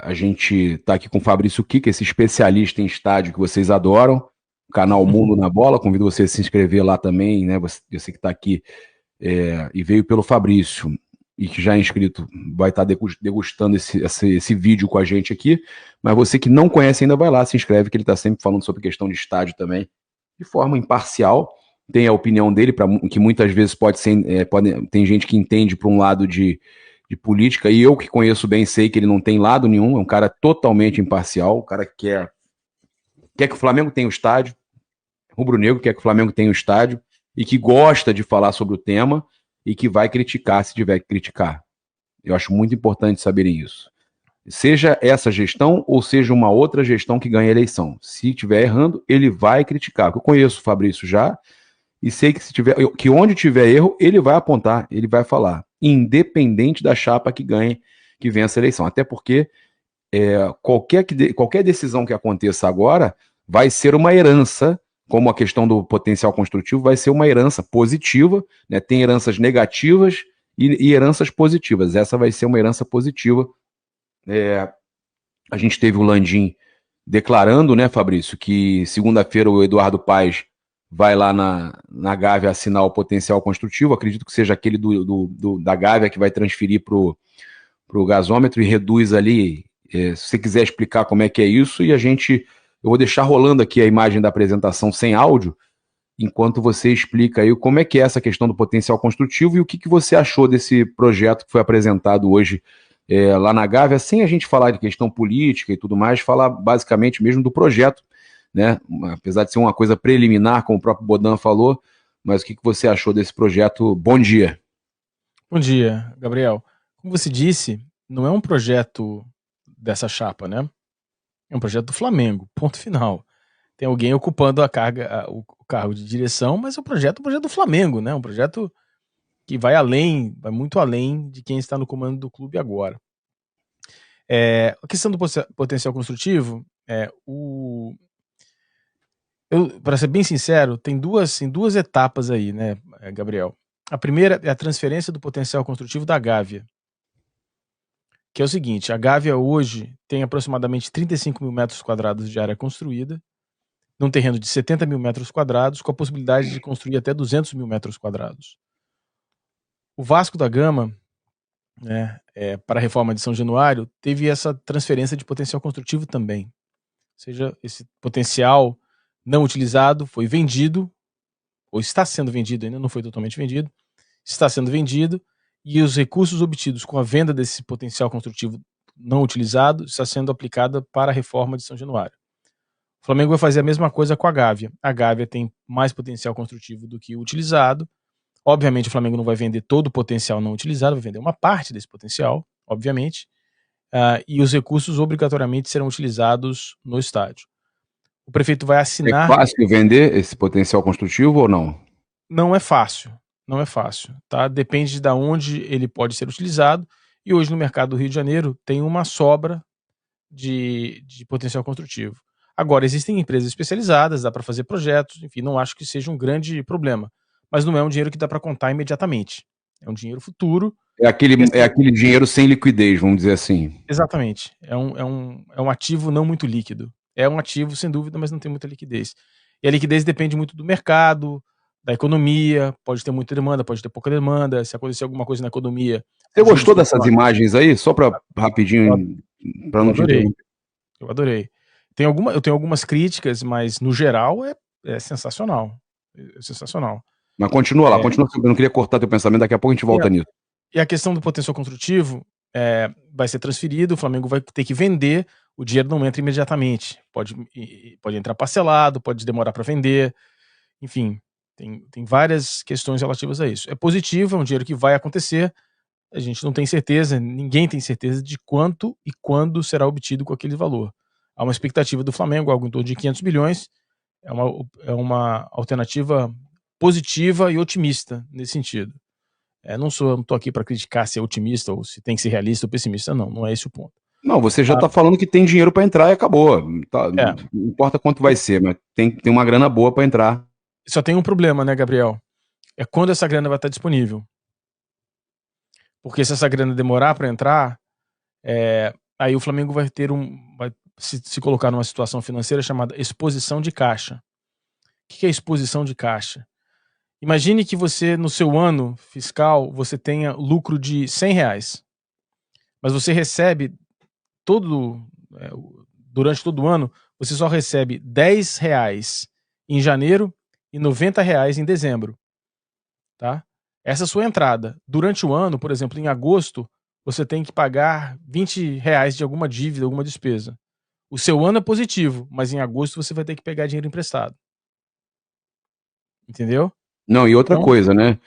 A gente está aqui com o Fabrício Kika, esse especialista em estádio que vocês adoram, canal Mundo na Bola. Convido você a se inscrever lá também, né? Você que está aqui e veio pelo Fabrício e que já é inscrito, vai estar degustando esse vídeo com a gente aqui. Mas você que não conhece ainda, vai lá, se inscreve, que ele está sempre falando sobre questão de estádio também, de forma imparcial. Tem a opinião dele, que muitas vezes pode ser. Tem gente que entende para um lado de política, e eu que conheço bem sei que ele não tem lado nenhum, é um cara totalmente imparcial, o cara que quer que o Flamengo tenha o estádio, rubro-negro quer que o Flamengo tenha o estádio, e que gosta de falar sobre o tema, e que vai criticar se tiver que criticar. Eu acho muito importante saberem isso. Seja essa gestão ou seja uma outra gestão que ganha a eleição. Se estiver errando, ele vai criticar. Eu conheço o Fabrício já, e sei que onde tiver erro, ele vai apontar, ele vai falar, independente da chapa que ganhe, que vença a eleição. Até porque qualquer decisão que aconteça agora vai ser uma herança, como a questão do potencial construtivo, vai ser uma herança positiva, né? Tem heranças negativas e heranças positivas. Essa vai ser uma herança positiva. A gente teve o Landim declarando, né, Fabrício, que segunda-feira o Eduardo Paes vai lá na Gávea assinar o potencial construtivo. Acredito que seja aquele da Gávea que vai transferir para o gasômetro e reduz ali. Se você quiser explicar como é que é isso, eu vou deixar rolando aqui a imagem da apresentação sem áudio, enquanto você explica aí como é que é essa questão do potencial construtivo e o que você achou desse projeto que foi apresentado hoje lá na Gávea, sem a gente falar de questão política e tudo mais, falar basicamente mesmo do projeto, né? Apesar de ser uma coisa preliminar, como o próprio Bodan falou, mas o que você achou desse projeto? Bom dia. Bom dia, Gabriel. Como você disse, não é um projeto dessa chapa, né? É um projeto do Flamengo, ponto final. Tem alguém ocupando o cargo de direção, mas é um projeto do Flamengo, né? Um projeto que vai muito além de quem está no comando do clube agora. A questão do potencial construtivo, para ser bem sincero, tem duas etapas aí, né, Gabriel? A primeira é a transferência do potencial construtivo da Gávea, que é o seguinte: a Gávea hoje tem aproximadamente 35 mil metros quadrados de área construída, num terreno de 70 mil metros quadrados, com a possibilidade de construir até 200 mil metros quadrados. O Vasco da Gama, né, para a reforma de São Januário, teve essa transferência de potencial construtivo também. Ou seja, esse potencial não utilizado foi vendido, ou está sendo vendido, ainda não foi totalmente vendido, está sendo vendido, e os recursos obtidos com a venda desse potencial construtivo não utilizado está sendo aplicada para a reforma de São Januário. O Flamengo vai fazer a mesma coisa com a Gávea. A Gávea tem mais potencial construtivo do que o utilizado. Obviamente o Flamengo não vai vender todo o potencial não utilizado, vai vender uma parte desse potencial, obviamente, e os recursos obrigatoriamente serão utilizados no estádio. O prefeito vai assinar... É fácil vender esse potencial construtivo ou não? Não é fácil, tá? Depende de onde ele pode ser utilizado, e hoje no mercado do Rio de Janeiro tem uma sobra de potencial construtivo. Agora, existem empresas especializadas, dá para fazer projetos, enfim, não acho que seja um grande problema, mas não é um dinheiro que dá para contar imediatamente, é um dinheiro futuro. É aquele dinheiro sem liquidez, vamos dizer assim. Exatamente, é um ativo não muito líquido, é um ativo sem dúvida, mas não tem muita liquidez, e a liquidez depende muito do mercado, da economia, pode ter muita demanda, pode ter pouca demanda, se acontecer alguma coisa na economia... Você gostou dessas imagens aí? Só para rapidinho, para não te interromper. Eu adorei. Eu tenho algumas críticas, mas no geral é sensacional. É sensacional. Mas continua lá, continua. Eu não queria cortar teu pensamento, daqui a pouco a gente volta nisso. E a questão do potencial construtivo vai ser transferido, o Flamengo vai ter que vender, o dinheiro não entra imediatamente. Pode entrar parcelado, pode demorar para vender, enfim, tem várias questões relativas a isso. É positivo, é um dinheiro que vai acontecer, a gente não tem certeza, ninguém tem certeza de quanto e quando será obtido com aquele valor. Há uma expectativa do Flamengo, algo em torno de 500 milhões, é uma alternativa positiva e otimista nesse sentido. Não estou aqui para criticar se é otimista ou se tem que ser realista ou pessimista, não é esse o ponto. Não, você já está falando que tem dinheiro para entrar e acabou. Tá, não importa quanto vai ser, mas tem uma grana boa para entrar. Só tem um problema, né, Gabriel? É quando essa grana vai estar disponível. Porque se essa grana demorar para entrar, aí o Flamengo vai se colocar numa situação financeira chamada exposição de caixa. O que é exposição de caixa? Imagine que você, no seu ano fiscal, você tenha lucro de R$100, mas você recebe durante todo o ano, você só recebe R$10 em janeiro e R$90 em dezembro, tá? Essa é a sua entrada. Durante o ano, por exemplo, em agosto, você tem que pagar R$20 de alguma dívida, alguma despesa. O seu ano é positivo, mas em agosto você vai ter que pegar dinheiro emprestado. Entendeu? Não, e outra Então, coisa, né?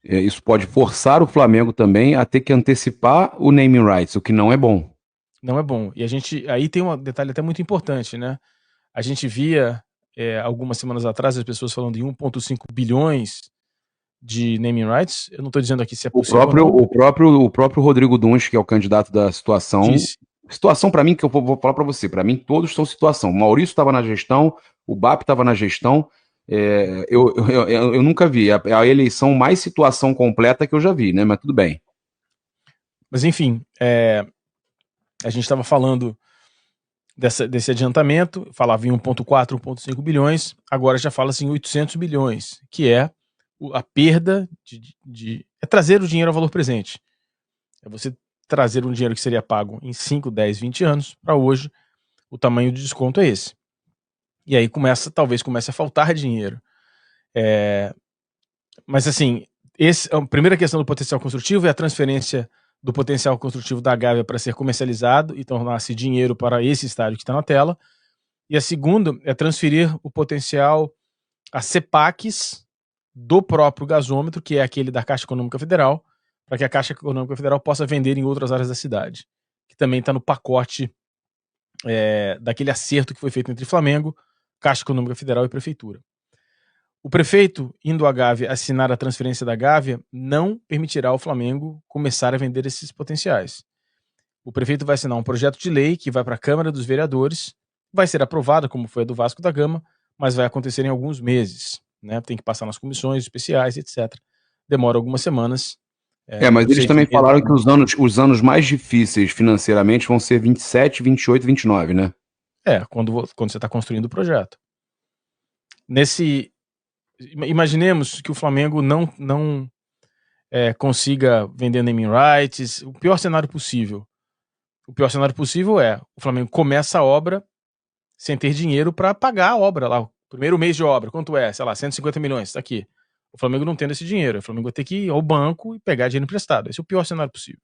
Isso pode forçar o Flamengo também a ter que antecipar o naming rights, o que não é bom. não é bom. E aí tem um detalhe até muito importante, né? A gente via algumas semanas atrás as pessoas falando em 1,5 bilhões de naming rights. Eu não estou dizendo aqui se é possível ou não. O próprio Rodrigo Duns, que é o candidato da situação. Disse. Situação para mim, que eu vou falar para você, para mim todos são situação. O Maurício estava na gestão, o BAP estava na gestão. Eu nunca vi. A eleição mais situação completa que eu já vi, né? Mas tudo bem. Mas enfim, a gente estava falando desse adiantamento, falava em 1,4, 1,5 bilhões, agora já fala-se em 800 bilhões, que é a perda é trazer o dinheiro ao valor presente. É você trazer um dinheiro que seria pago em 5, 10, 20 anos, para hoje, o tamanho de desconto é esse. E aí talvez comece a faltar dinheiro. Mas assim, a primeira questão do potencial construtivo é a transferência do potencial construtivo da Gávea para ser comercializado e tornar-se dinheiro para esse estádio que está na tela. E a segunda é transferir o potencial a CEPACs do próprio gasômetro, que é aquele da Caixa Econômica Federal, para que a Caixa Econômica Federal possa vender em outras áreas da cidade, que também está no pacote daquele acerto que foi feito entre Flamengo, Caixa Econômica Federal e Prefeitura. O prefeito, indo à Gávea assinar a transferência da Gávea, não permitirá ao Flamengo começar a vender esses potenciais. O prefeito vai assinar um projeto de lei que vai para a Câmara dos Vereadores, vai ser aprovada, como foi a do Vasco da Gama, mas vai acontecer em alguns meses, né? Tem que passar nas comissões especiais, etc. Demora algumas semanas. Mas eles também falaram que os anos mais difíceis financeiramente vão ser 27, 28 e 29, né? Quando você está construindo o projeto. Imaginemos que o Flamengo não consiga vender naming rights. O pior cenário possível. O pior cenário possível é o Flamengo começa a obra sem ter dinheiro para pagar a obra lá. O primeiro mês de obra, quanto é? Sei lá, 150 milhões, tá aqui. O Flamengo não tendo esse dinheiro. O Flamengo vai ter que ir ao banco e pegar dinheiro emprestado. Esse é o pior cenário possível.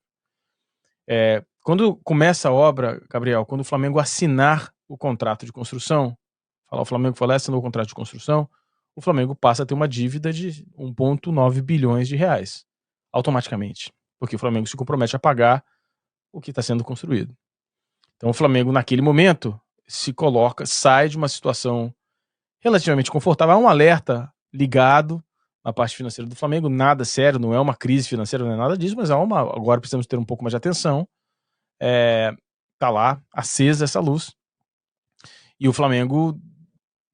Quando começa a obra, Gabriel, quando o Flamengo assinar o contrato de construção, o Flamengo assinou o contrato de construção, o Flamengo passa a ter uma dívida de 1,9 bilhões de reais, automaticamente, porque o Flamengo se compromete a pagar o que está sendo construído. Então o Flamengo, naquele momento, sai de uma situação relativamente confortável. Há um alerta ligado na parte financeira do Flamengo, nada sério, não é uma crise financeira, não é nada disso, mas agora precisamos ter um pouco mais de atenção. Tá lá, acesa essa luz. E o Flamengo,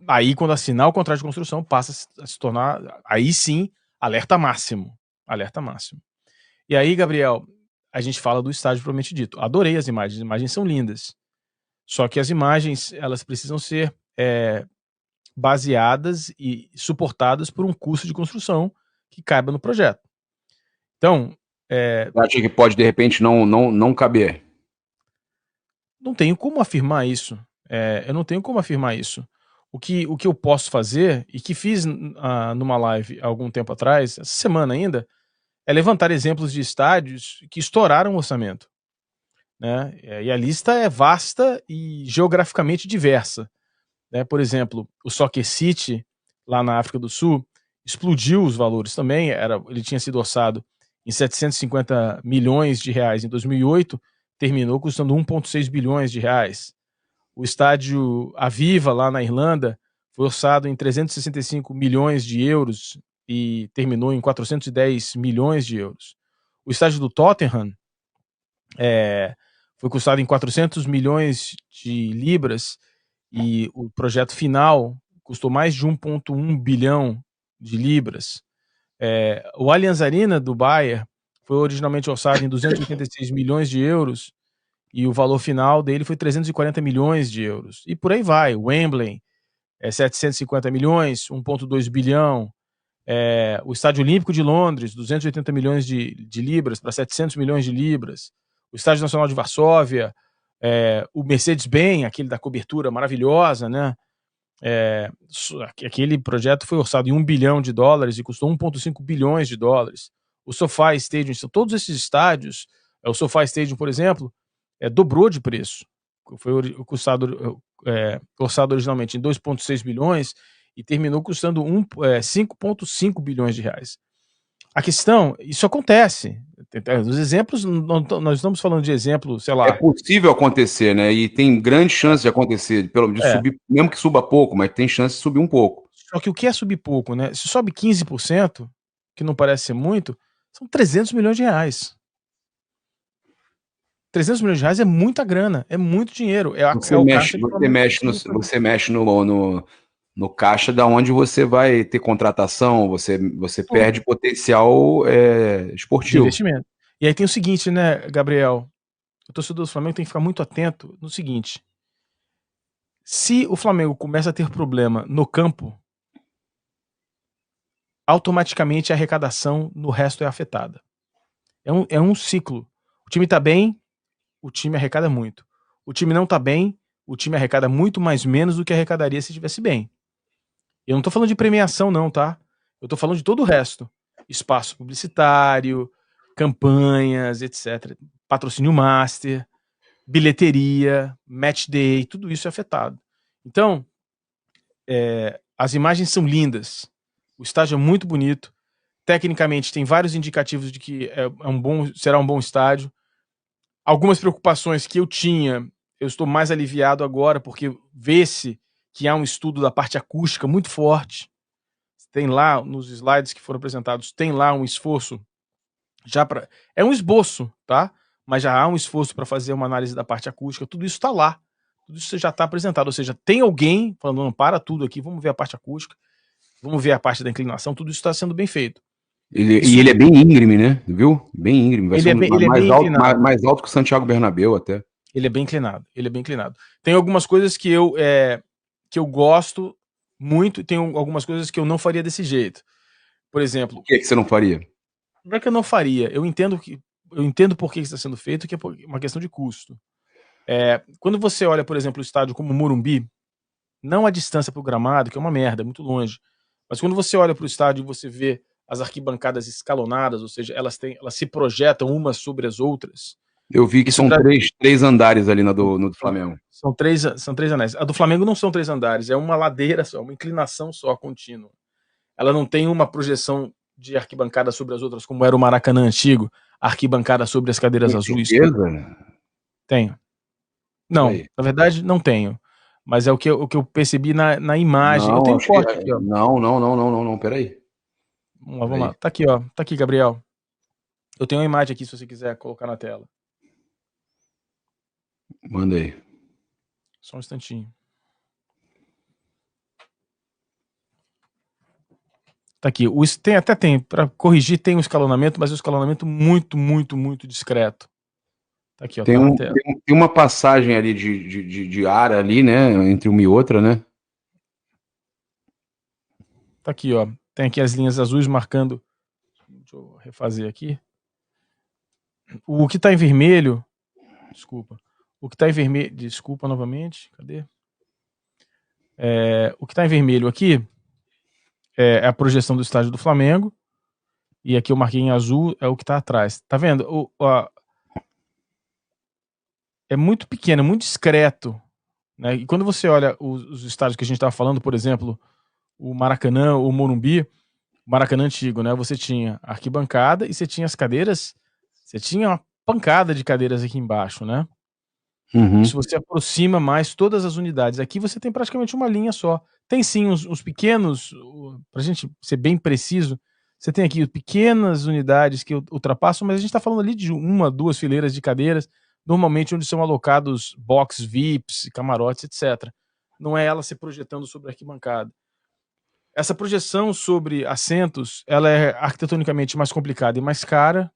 aí quando assinar o contrato de construção, passa a se tornar, aí sim, alerta máximo. Alerta máximo. E aí, Gabriel, a gente fala do estádio propriamente dito. Adorei as imagens são lindas. Só que as imagens, elas precisam ser baseadas e suportadas por um custo de construção que caiba no projeto. Então... Acha que pode, de repente, não caber? Não tenho como afirmar isso. Eu não tenho como afirmar isso. O que eu posso fazer, e que fiz numa live há algum tempo atrás, essa semana ainda, é levantar exemplos de estádios que estouraram o orçamento. Né? E a lista é vasta e geograficamente diversa. Né? Por exemplo, o Soccer City, lá na África do Sul, explodiu os valores também. Ele tinha sido orçado em 750 milhões de reais em 2008, terminou custando 1,6 bilhões de reais. O estádio Aviva, lá na Irlanda, foi orçado em 365 milhões de euros e terminou em 410 milhões de euros. O estádio do Tottenham foi custado em 400 milhões de libras e o projeto final custou mais de 1,1 bilhão de libras. O Allianz Arena do Bayern foi originalmente orçado em 286 milhões de euros e o valor final dele foi 340 milhões de euros. E por aí vai. O Wembley, 750 milhões, 1,2 bilhão. O Estádio Olímpico de Londres, 280 milhões de libras para 700 milhões de libras. O Estádio Nacional de Varsóvia, o Mercedes-Benz, aquele da cobertura maravilhosa, né? Aquele projeto foi orçado em $1 bilhão e custou 1,5 bilhões de dólares. O SoFi Stadium, todos esses estádios, o SoFi Stadium, por exemplo, dobrou de preço. Foi orçado originalmente em 2,6 bilhões e terminou custando 5,5 bilhões de reais. A questão, isso acontece. Os exemplos, nós estamos falando de exemplos, sei lá. É possível acontecer, né? E tem grande chance de acontecer, de subir, mesmo que suba pouco, mas tem chance de subir um pouco. Só que o que é subir pouco, né? Se sobe 15%, que não parece ser muito, são 300 milhões de reais. 300 milhões de reais é muita grana, é muito dinheiro. Você mexe no caixa da onde você vai ter contratação, você perde potencial esportivo. De investimento. E aí tem o seguinte, né, Gabriel? O torcedor do Flamengo tem que ficar muito atento no seguinte. Se o Flamengo começa a ter problema no campo, automaticamente a arrecadação no resto é afetada. É um ciclo. O time tá bem, o time arrecada muito. O time não tá bem, o time arrecada muito mais menos do que arrecadaria se estivesse bem. Eu não tô falando de premiação não, tá? Eu tô falando de todo o resto. Espaço publicitário, campanhas, etc. Patrocínio master, bilheteria, match day, tudo isso é afetado. Então, as imagens são lindas. O estádio é muito bonito. Tecnicamente, tem vários indicativos de que será um bom estádio. Algumas preocupações que eu tinha, eu estou mais aliviado agora, porque vê-se que há um estudo da parte acústica muito forte. Tem lá, nos slides que foram apresentados, tem lá um esforço já para... É um esboço, tá? Mas já há um esforço para fazer uma análise da parte acústica. Tudo isso está lá. Tudo isso já está apresentado. Ou seja, tem alguém falando, não, para tudo aqui, vamos ver a parte acústica, vamos ver a parte da inclinação, tudo isso está sendo bem feito. Ele é bem íngreme, né? Viu? Bem íngreme. Vai ser mais alto que o Santiago Bernabéu até. Ele é bem inclinado. Tem algumas coisas que eu gosto muito e tem algumas coisas que eu não faria desse jeito. Por exemplo... O que é que você não faria? Não é que eu não faria. Eu entendo por que isso está sendo feito, que é uma questão de custo. Quando você olha, por exemplo, o estádio como o Morumbi, não a distância para o gramado, que é uma merda, é muito longe, mas quando você olha para o estádio e você vê as arquibancadas escalonadas, ou seja, elas se projetam umas sobre as outras. Eu vi que são três andares ali no do Flamengo. São três anéis. A do Flamengo não são 3 andares, é uma ladeira só, uma inclinação só contínua. Ela não tem uma projeção de arquibancada sobre as outras, como era o Maracanã antigo, arquibancada sobre as cadeiras azuis. Tenho. Não, na verdade não tenho. Mas é o que eu percebi na imagem. Não, eu tenho um corte aqui, ó. Não, peraí. Vamos lá. Tá aqui, ó. Tá aqui, Gabriel. Eu tenho uma imagem aqui, se você quiser colocar na tela. Manda aí. Só um instantinho. Tá aqui. Para corrigir, tem um escalonamento, mas é um escalonamento muito, muito, muito discreto. Tá aqui, ó. Tem uma passagem ali de ar ali, né? Entre uma e outra, né? Tá aqui, ó. Tem aqui as linhas azuis marcando. Deixa eu refazer aqui. O que tá em vermelho. Desculpa. O que tá em vermelho. Desculpa novamente. Cadê? O que tá em vermelho aqui é a projeção do estádio do Flamengo. E aqui eu marquei em azul, é o que tá atrás. Tá vendo? É muito pequeno, é muito discreto. Né? E quando você olha os estádios que a gente tava falando, por exemplo, o Maracanã, o Morumbi, o Maracanã antigo, né? Você tinha a arquibancada e você tinha as cadeiras, você tinha uma pancada de cadeiras aqui embaixo, né? Uhum. Se você aproxima mais todas as unidades, aqui você tem praticamente uma linha só. Tem sim os pequenos, pra gente ser bem preciso, você tem aqui pequenas unidades que ultrapassam, mas a gente tá falando ali de 1, 2 fileiras de cadeiras, normalmente onde são alocados box VIPs, camarotes, etc. Não é ela se projetando sobre a arquibancada. Essa projeção sobre assentos, ela é arquitetonicamente mais complicada e mais cara,